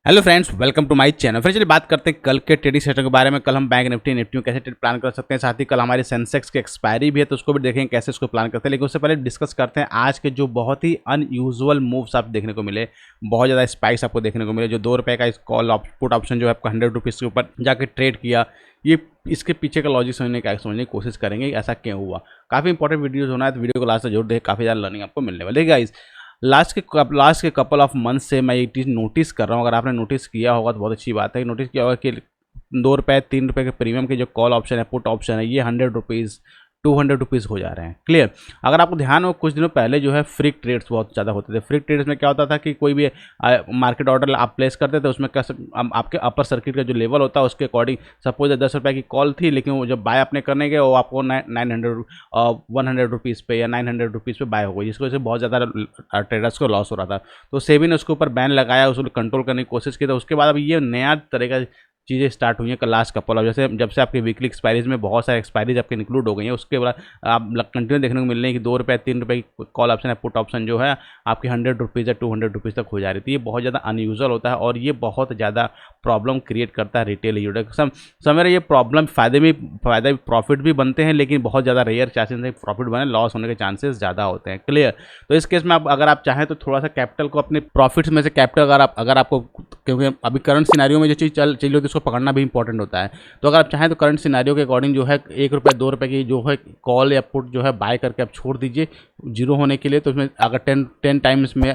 Hello friends, welcome to my channel. फिर चलिए बात करते हैं कल के ट्रेडिंग सेशन के बारे में। कल हम बैंक निफ्टी में कैसे ट्रेड प्लान कर सकते हैं, साथ ही कल हमारे सेंसेक्स की एक्सपायरी भी है तो उसको भी देखेंगे कैसे उसको प्लान करते हैं। लेकिन उससे पहले डिस्कस करते हैं आज के जो बहुत ही अनयूजुअल मूव्स आप देखने को मिले, बहुत ज़्यादा स्पाइक्स आपको देखने को मिले। जो ₹2 का इस कॉल पुट ऑप्शन जो है आपको ₹100 के ऊपर जाकर ट्रेड किया, ये इसके पीछे का लॉजिक समझने की कोशिश करेंगे ऐसा क्यों हुआ। काफ़ी इंपॉर्टेंट वीडियोज होना है तो वीडियो को लास्ट तक जरूर देखें, काफ़ी ज़्यादा लर्निंग आपको मिलने वाली है गाइस। लास्ट के कपल ऑफ मंथ से मैं ये चीज़ नोटिस कर रहा हूँ। अगर आपने नोटिस किया होगा तो बहुत अच्छी बात है। नोटिस किया होगा कि ₹2 ₹3 के प्रीमियम के जो कॉल ऑप्शन है, पुट ऑप्शन है, ये ₹100 ₹200 हो जा रहे हैं। क्लियर। अगर आपको ध्यान हो, कुछ दिनों पहले जो है फ्रिक ट्रेड्स बहुत ज़्यादा होते थे। फ्रिक ट्रेड्स में क्या होता था कि कोई भी मार्केट ऑर्डर आप प्लेस करते थे, उसमें आपके अपर सर्किट का जो लेवल होता है उसके अकॉर्डिंग सपोज ₹10 की कॉल थी, लेकिन वो जब बाय आपने करने गए वो आपको 900 ₹100 पे या ₹900 पे बाय हो गई, जिसकी वजह से बहुत ज़्यादा ट्रेडर्स को लॉस हो रहा था। तो सेबी ने उसके ऊपर बैन लगाया, उसको कंट्रोल करने की कोशिश की। तो उसके बाद अब ये नया तरह का चीज़ें स्टार्ट हुई हैं कल लास्ट कपल ऑफ, जैसे जब से आपके वीकली एक्सपायरीज में बहुत सारे एक्सपायरीज आपके इंक्लूड हो गई हैं, उसके बाद आप कंटिन्यू देखने को मिल रही है कि ₹2 ₹3 की कॉल ऑप्शन है, पुट ऑप्शन जो है आपके ₹100 या ₹200 तक हो जा रही थी। ये बहुत ज़्यादा अनयूजुअल होता है और ये बहुत ज़्यादा प्रॉब्लम क्रिएट करता है रिटेल यूजर। समय ये प्रॉब्लम फ़ायदा प्रॉफिट भी बनते हैं, लेकिन बहुत ज़्यादा रेयर चांसेस है प्रॉफिट बने, लॉस होने के चांसेस ज़्यादा होते हैं। क्लियर। तो इस केस में अगर आप चाहें तो थोड़ा सा कैपिटल को अपने प्रॉफिट्स में से कैपिटल अगर आपको, क्योंकि अभी करंट सिनारियो में जो चीज़ चल रही होती है उसको पकड़ना भी इंपॉर्टेंट होता है। तो अगर आप चाहें तो करंट सिनारियो के अकॉर्डिंग जो है ₹1 ₹2 की जो है कॉल या पुट जो है बाय करके आप छोड़ दीजिए जीरो होने के लिए। तो उसमें अगर 10 टाइम्स में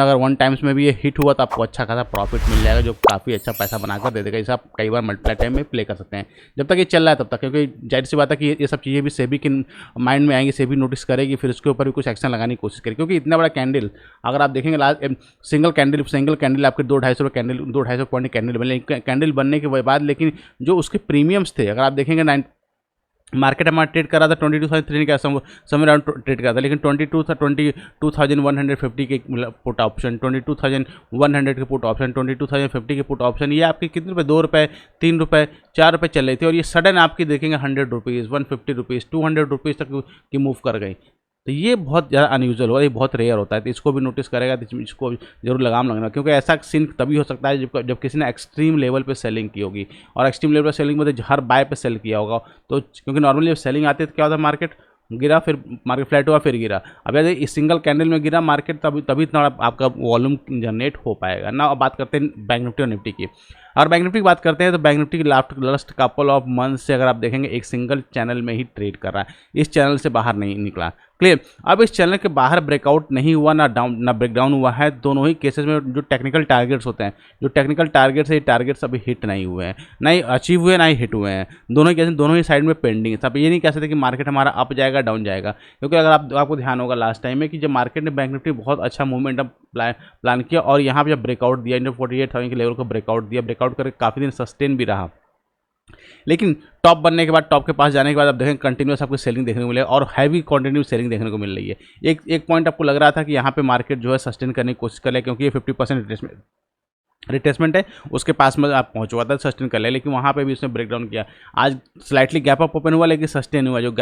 अगर 1 टाइम्स में भी ये हिट हुआ तो आपको अच्छा खासा प्रॉफिट मिल जाएगा, जो काफ़ी अच्छा पैसा बनाकर दे देगा। इसे आप कई बार मल्टीप्लाई टाइम में प्ले कर सकते हैं जब तक ये चल रहा है तब तक, क्योंकि जाहिर सी बात है कि ये सब चीज़ें भी सेबी के माइंड में आएंगी, सेबी नोटिस करेगी, फिर उसके ऊपर भी कुछ एक्शन लगाने की कोशिश करेगी। क्योंकि इतना बड़ा कैंडल अगर आप देखेंगे लास्ट सिंगल कैंडल आपके 2-250 कैंडल 2-250 पॉइंट कैंडल बने, कैंडल बनने के बाद, लेकिन जो उसके प्रीमियम्स थे अगर आप देखेंगे मार्केट हमारा ट्रेड कर रहा था 22,300 का समय राउंड ट्रेड कर रहा था, लेकिन 22,150 के पुट ऑप्शन, 22,100 के पुट ऑप्शन, 22,050 के पुट ऑप्शन, ये आपके कितने रुपये, ₹2 ₹3 ₹4 चल रही थी और ये सडन आपकी देखेंगे ₹100 ₹150 ₹200 तक की मूव कर गई। तो ये बहुत ज़्यादा अनयूजुअल होगा, ये बहुत रेयर होता है। तो इसको भी नोटिस करेगा तो इसको जरूर लगाम लगना, क्योंकि ऐसा सीन तभी हो सकता है जब किसी ने एक्सट्रीम लेवल पे सेलिंग की होगी। और एक्सट्रीम लेवल पे सेलिंग मतलब हर बाय पे सेल किया होगा। तो क्योंकि नॉर्मली जब सेलिंग आती है तो क्या होता है, मार्केट गिरा, फिर मार्केट फ्लैट हुआ, फिर गिरा। अब यदि इस सिंगल कैंडल में गिरा मार्केट, तभी इतना आपका वॉल्यूम जनरेट हो पाएगा ना। अब बात करते हैं बैंक निफ्टी और निफ्टी की। और बैंक निफ्टी की बात करते हैं तो बैंक निफ्टी की लास्ट कपल ऑफ मंथ से अगर आप देखेंगे एक सिंगल चैनल में ही ट्रेड कर रहा है, इस चैनल से बाहर नहीं निकला। क्लियर। अब इस चैनल के बाहर ब्रेकआउट नहीं हुआ, ना ब्रेकडाउन हुआ है। दोनों ही केसेस में जो टेक्निकल टारगेट्स होते हैं, जो टेक्निकल टारगेट्स है, ये टारगेट्स अभी हिट नहीं हुए हैं, ना ही अचीव हुए, ना ही हिट हुए हैं। दोनों ही केसेस, दोनों ही साइड में पेंडिंग है। सब ये नहीं कह सकते कि मार्केट हमारा अप जाएगा डाउन जाएगा, क्योंकि अगर आपको ध्यान होगा लास्ट टाइम में कि जब मार्केट ने बैंक निफ्टी बहुत अच्छा मूवमेंटम प्लान किया और यहाँ पे जब ब्रेकआउट दिया, 48,000 के लेवल को ब्रेकआउट दिया, ब्रेकआउट करके काफ़ी दिन सस्टेन भी रहा, लेकिन टॉप बनने के बाद, टॉप के पास जाने के बाद आप देखें कंटिन्यूस आपको सेलिंग देखने को मिलेगा और हैवी कंटिन्यूस सेलिंग देखने को मिल रही है। एक पॉइंट आपको लग रहा था कि यहाँ पे मार्केट जो है सस्टेन करने की कोशिश कर ले, क्योंकि ये 50% रिट्रेसमेंट है, उसके पास में आप पहुंच हुआ था, सस्टेन कर ले, लेकिन वहाँ पे भी उसने ब्रेकडाउन किया। आज स्लाइटली गैप अप ओपन हुआ, लेकिन सस्टेन हुआ। जो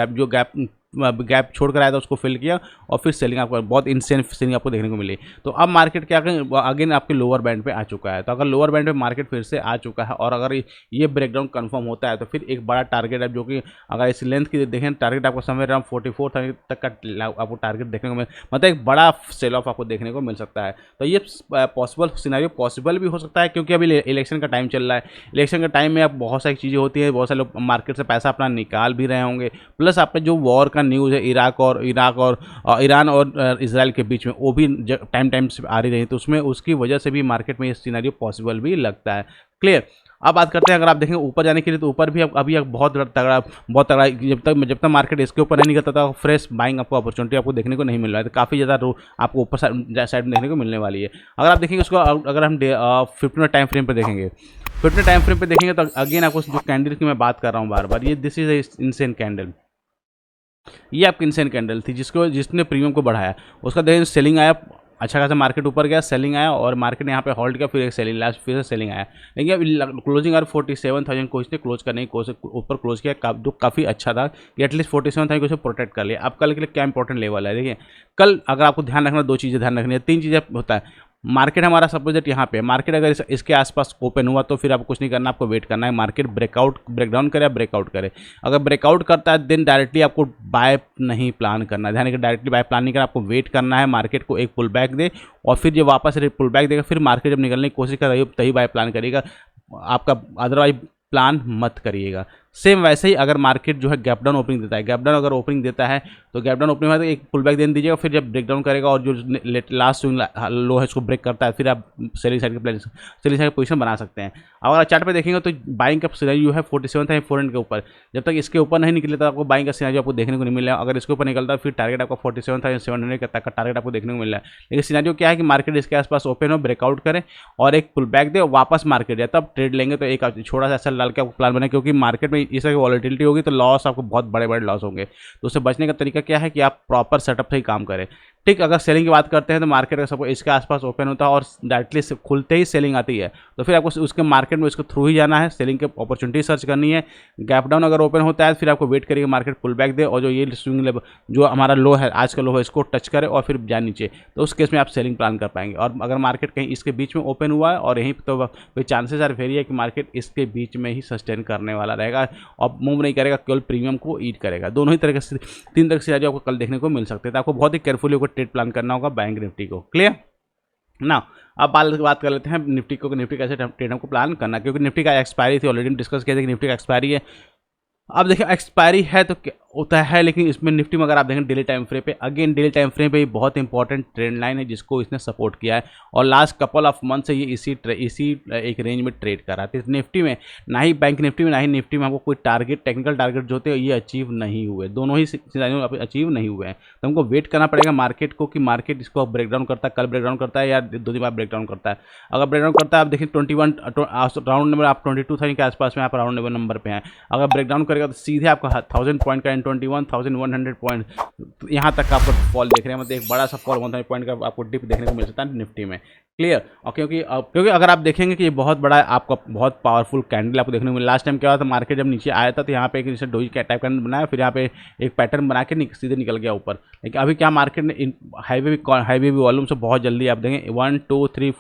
गैप छोड़ कर आया था उसको फिल किया और फिर सेलिंग आपको बहुत इंसेंट सेलिंग आपको देखने को मिली। तो अब मार्केट क्या अगेन आपके लोअर बैंड पे आ चुका है। तो अगर लोअर बैंड पे मार्केट फिर से आ चुका है और अगर ये ब्रेकडाउन कंफर्म होता है तो फिर एक बड़ा टारगेट है, जो कि अगर इस लेंथ की देखें टारगेट आपको समझ अराउंड 44,000 तक का आपको टारगेट देखने को मतलब एक बड़ा सेल ऑफ आपको देखने को मिल सकता है। तो ये पॉसिबल सिनेरियो पॉसिबल भी हो सकता है, क्योंकि अभी इलेक्शन का टाइम चल रहा है। इलेक्शन के टाइम में आप बहुत सारी चीज़ें होती हैं, बहुत सारे लोग मार्केट से पैसा अपना निकाल भी रहे होंगे, प्लस आपका जो वॉर का न्यूज़ है इराक और ईरान और इजराइल के बीच में, वो भी टाइम से आ रही तो उसमें उसकी वजह से भी मार्केट में ये सिनेरियो पॉसिबल भी लगता है। क्लियर। अब बात करते हैं, अगर आप देखें ऊपर जाने के लिए तो ऊपर भी अभी बहुत तगड़ा जब तक मार्केट इसके ऊपर नहीं निकलता था फ्रेश बाइंग आपको अपॉर्चुनिटी आपको देखने को नहीं मिल रहा है। तो काफ़ी ज़्यादा आपको ऊपर साइड में देखने को मिलने वाली है। अगर आप देखेंगे उसको, अगर हम 15 टाइम फ्रेम पर देखेंगे, 15 टाइम फ्रेम पर देखेंगे तो अगेन आपको जो कैंडल की मैं बात कर रहा हूँ बार बार, ये दिस इज इंसेन कैंडल। ये आपकी इंसेन कैंडल थी जिसने प्रीमियम को बढ़ाया। उसका देखें सेलिंग आया, अच्छा खासा मार्केट ऊपर गया, सेलिंग आया और मार्केट ने यहाँ पे होल्ड किया, फिर एक सेलिंग लास्ट, फिर से सेलिंग आया। लेकिन अब क्लोजिंग और 47,000 को इसने क्लोज करने की कोशिश ऊपर क्लोज किया, जो काफ़ी अच्छा था कि एटलीस्ट 47,000 को इसे प्रोटेक्ट कर लिया। अब कल के लिए क्या इंपॉर्टेंट लेवल है, देखिए कल अगर आपको ध्यान रखना, दो चीज़ें ध्यान रखनी है, तीन चीज़ें होता है। मार्केट हमारा सपोजिट यहाँ पे, मार्केट अगर इसके आसपास ओपन हुआ तो फिर आपको कुछ नहीं करना, आपको वेट करना है मार्केट ब्रेकडाउन करे या ब्रेकआउट करे। अगर ब्रेकआउट करता है देन डायरेक्टली आपको बाय नहीं प्लान करना है, ध्यान रखिए डायरेक्टली बाय प्लान नहीं करना, आपको वेट करना है मार्केट को एक पुल बैक दे और फिर जब वापस पुल बैक देगा फिर मार्केट जब निकलने की कोशिश कर रही हो तभी बाय प्लान करिएगा आपका, अदरवाइज प्लान मत करिएगा। सेम वैसे ही अगर मार्केट जो है गैप डाउन ओपनिंग देता है, गैप डाउन अगर ओपनिंग देता है तो गैप डाउन ओपनिंग में तो एक पुल बैक देने दीजिएगा, फिर जब ब्रेक डाउन करेगा और जो लास्ट स्विंग लो है इसको ब्रेक करता है फिर आप सेलिंग साइड की पोजीशन बना सकते हैं। अगर चार्ट पे देखेंगे तो बाइंग का सिनेरियो है 47,400 के ऊपर, जब तक इसके ऊपर नहीं निकले तो आपको बाइंग का सिनेरियो आपको देखने को नहीं मिलेगा। अगर इसके ऊपर निकलता है फिर टारगेट आपका 47,700 तक का टारगेट आपको देखने को मिल रहा है। लेकिन सिनेरियो क्या है कि मार्केट इसके आसपास ओपन हो, ब्रेकआउट करे और एक पुल बैक दे और वापस मार्केट जाए, तब ट्रेड लेंगे तो एक छोटा सा एसएल डाल के आपको प्लान बने, क्योंकि मार्केट में इस तरह की वॉलेटिलिटी होगी तो लॉस आपको बहुत बड़े बड़े लॉस होंगे। तो उससे बचने का तरीका क्या है कि आप प्रॉपर सेटअप से ही काम करें। ठीक, अगर सेलिंग की बात करते हैं तो मार्केट का सपोज इसके आसपास ओपन होता है और डायरेक्टली खुलते ही सेलिंग आती है तो फिर आपको उसके मार्केट में उसके थ्रू ही जाना है, सेलिंग के अपॉर्चुनिटी सर्च करनी है। गैप डाउन अगर ओपन होता है फिर आपको वेट करिए मार्केट पुल बैक दे और जो ये स्विंग लेवल जो हमारा लो है आज का लो है इसको टच करे और फिर जाए नीचे, तो उस केस में आप सेलिंग प्लान कर पाएंगे। और अगर मार्केट कहीं इसके बीच में ओपन हुआ है और यहीं तो चांसेस आर वेरी है कि मार्केट इसके बीच में ही सस्टेन करने वाला रहेगा और मूव नहीं करेगा, केवल प्रीमियम को ईट करेगा। दोनों ही तरह से 3 तरह से आपको कल देखने को मिल सकते हैं, तो आपको बहुत ही केयरफुली ट्रेड प्लान करना होगा बैंक निफ्टी को। क्लियर ना? अब बात कर लेते हैं निफ्टी को, निफ्टी कैसे ट्रेड हमको प्लान करना, क्योंकि निफ्टी का एक्सपायरी थी, ऑलरेडी डिस्कस किया था कि निफ्टी का एक्सपायरी है। अब देखिए एक्सपायरी है तो क्या होता है, लेकिन इसमें निफ्टी में अगर आप देखें डेली टाइम फ्रेम पे, अगेन डेली टाइम फ्रेम पे बहुत इंपॉर्टेंट ट्रेंड लाइन है जिसको इसने सपोर्ट किया है और लास्ट कपल ऑफ मंथ से ये इसी एक रेंज में ट्रेड कर रहा था। निफ्टी में ना ही बैंक निफ्टी में ना ही निफ्टी में हमको कोई टारगेट, टेक्निकल टारगेट जो होते हैं ये अचीव नहीं हुए, दोनों ही अचीव नहीं हुए हैं। तो हमको वेट करना पड़ेगा मार्केट को कि मार्केट इसको ब्रेकडाउन करता है, कल ब्रेकडाउन करता है या 2 दिन बाद ब्रेकडाउन करता है। अगर ब्रेकडाउन करता है आप देखिए 21 राउंड नंबर आप 22,000 के आसपास में आप राउंड नंबर पे हैं, अगर ब्रेकडाउन करेगा तो सीधे आपका 1000 पॉइंट का 21,100 पॉइंट यहाँ तक का आपको फॉल देख रहे हैं, मतलब एक बड़ा सा फॉल 1000 पॉइंट का आपको डिप देखने को मिल सकता है निफ्टी में। क्लियर? और क्योंकि अगर आप देखेंगे कि ये बहुत बड़ा आपका बहुत पावरफुल कैंडल आपको देखने को मिला। लास्ट टाइम क्या हुआ था, मार्केट जब नीचे आया था तो यहाँ पे एक जैसे डोजी टाइप कैंडल बनाया, फिर यहाँ पे एक पैटर्न बना के सीधे निकल गया ऊपर। लेकिन अभी क्या मार्केट ने हाईवे भी वॉल्यूम से बहुत जल्दी आप देखेंगे 1 2 3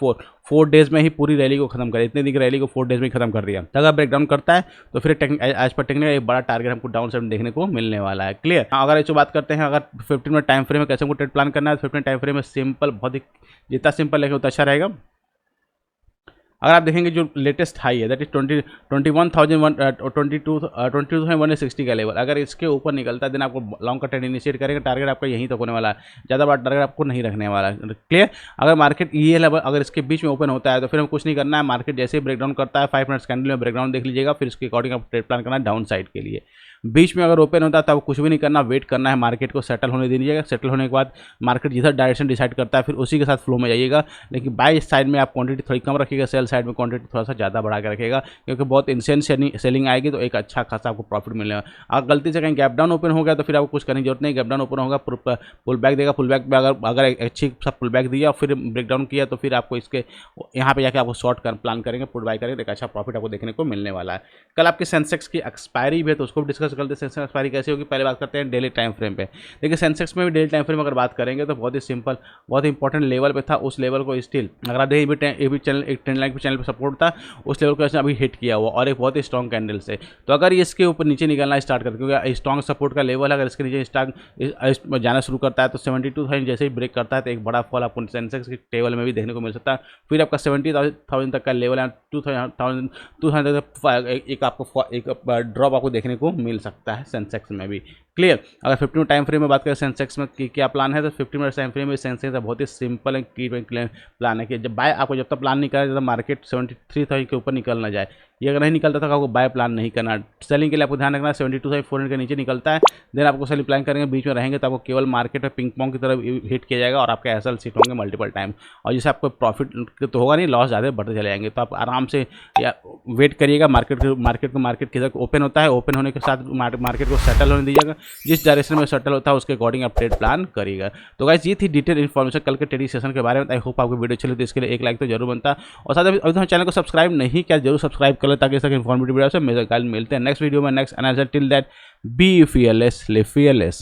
4 डेज में ही पूरी रैली को खत्म करे, इतने दिन की रैली को 4 डेज में ही खत्म कर दिया। तो अगर ब्रेकडाउन करता है तो फिर एज पर टेक्निकल एक बड़ा टारगेट हमको डाउन साइड देखने को मिलने वाला है। क्लियर? अगर इस बात करते हैं अगर 15 मिनट टाइम फ्रेम में कैसे हमको ट्रेड प्लान करना है, 15 टाइम फ्रेम में सिंपल, बहुत ही जितना सिंपल है उतना अच्छा रहेगा। अगर आप देखेंगे जो लेटेस्ट हाई है दैट इज 22,160 का लेवल, अगर इसके ऊपर निकलता है देन आपको लॉन्ग का ट्रेड इनिशिएट करेगा, टारगेट आपका यहीं तक होने वाला है, ज़्यादा बड़ा टारगेट आपको नहीं रखने वाला है। क्लियर? अगर मार्केट ये लेवल अगर इसके बीच में ओपन होता है तो फिर हम कुछ नहीं करना है, मार्केट जैसे ही ब्रेकडाउन करता है 5 मिनट्स कैंडल में ब्रेकडाउन देख लीजिएगा, फिर इसके अकॉर्डिंग आप ट्रेड प्लान करना है डाउन साइड के लिए। बीच में अगर ओपन होता है तब कुछ भी नहीं करना, वेट करना है मार्केट को सेटल होने दीजिएगा। सेटल होने के बाद मार्केट जिधर डायरेक्शन डिसाइड करता है फिर उसी के साथ फ्लो में जाइएगा, लेकिन बाय साइड में आप क्वांटिटी थोड़ी कम रखिएगा, सेल साइड में क्वांटिटी थोड़ा सा ज़्यादा बढ़ा के रखिएगा, क्योंकि बहुत इंसेंट सेलिंग आएगी तो एक अच्छा खासा आपको प्रॉफिट मिलेगा। अगर गलती से कहीं गैप डाउन ओपन हो गया तो फिर आपको कुछ करने की जरूरत नहीं, गैप डाउन ओपन होगा पुल बैक देगा, पुल बैक में अगर अच्छी सा पुल बैक दिया फिर ब्रेक डाउन किया तो फिर आपको इसके यहाँ पे जाकर आपको शॉर्ट प्लान करेंगे, पुल बाय करेंगे, एक अच्छा प्रॉफिट आपको देखने को मिलने वाला है। कल आपके सेंसेक्स की एक्सपायरी भी है तो उसको भी डिस्कस करते हैं, सेंसेक्स एक्सपायरी कैसे होगी। पहले बात करते हैं डेली टाइम फ्रेम पे। देखिए सेंसेक्स में भी डेली टाइम फ्रेम अगर बात करेंगे तो बहुत ही सिंपल, बहुत ही इंपॉर्टेंट लेवल पे था, उस लेवल को स्टिल अगर आप देखिए ये भी चैनल एक ट्रेंड लाइन पे चैनल पे सपोर्ट था, उस लेवल को अभी हिट किया हुआ और एक बहुत ही स्ट्रॉन्ग कैंडल से। तो अगर ये इसके ऊपर नीचे निकलना स्टार्ट करते, क्योंकि स्ट्रॉन्ग सपोर्ट का लेवल है, अगर इसके नीचे स्टार्ट जाना शुरू करता है तो 72,000 जैसे ही ब्रेक करता है तो एक बड़ा फॉल आपको सेंसेक्स के टेबल में भी देखने को मिल सकता है। फिर आपका 70,000 तक का लेवल है, 2,000 एक आपको एक ड्रॉप आपको देखने को मिल सकता है सेंसेक्स में भी। क्लियर? अगर 15 मिनट टाइम फ्रेम में बात करें सेंसेक्स में क्या प्लान है तो 15 मिनट टाइम फ्रेम में सेंसेक्स बहुत ही सिंपल एंड क्लियर प्लान है कि जब बाय आपको जब तक प्लान नहीं करा जब मार्केट 73,000 के ऊपर निकल ना जाए, ये अगर नहीं निकलता तो आपको बाय प्लान नहीं करना। सेलिंग के लिए आपको ध्यान रखना 72,400 के नीचे निकलता है देन आपको सेलिंग प्लान करेंगे, बीच में रहेंगे तो आपको केवल मार्केट में पिंग पोंग की तरफ हिट किया जाएगा और आपके एसएल सीट होंगे मल्टीपल टाइम, और जिससे आपको प्रॉफिट तो होगा नहीं, लॉस ज़्यादा बढ़ते चले जाएंगे। तो आप आराम से या वेट करिएगा, मार्केट किधर ओपन होता है, ओपन होने के साथ मार्केट को सेटल होने दीजिएगा, जिस डायरेक्शन में सेटल होता है उसके अकॉर्डिंग आप ट्रेड प्लान करिएगा। तो गाइस ये थी डिटेल इन्फॉर्मेशन कल के ट्रेडिंग सेशन के बारे में। आई होप आपको वीडियो चले तो इसके लिए एक लाइक तो जरूर बनता, और साथ अभी तो चैनल को सब्सक्राइब नहीं किया जरूर सब्सक्राइब कर ले ताकि इस तरह इन्फॉर्मेटिव वीडियो से मेरे कल मिलते हैं नेक्स्ट वीडियो में next analysis. Till that be fearless, live fearless।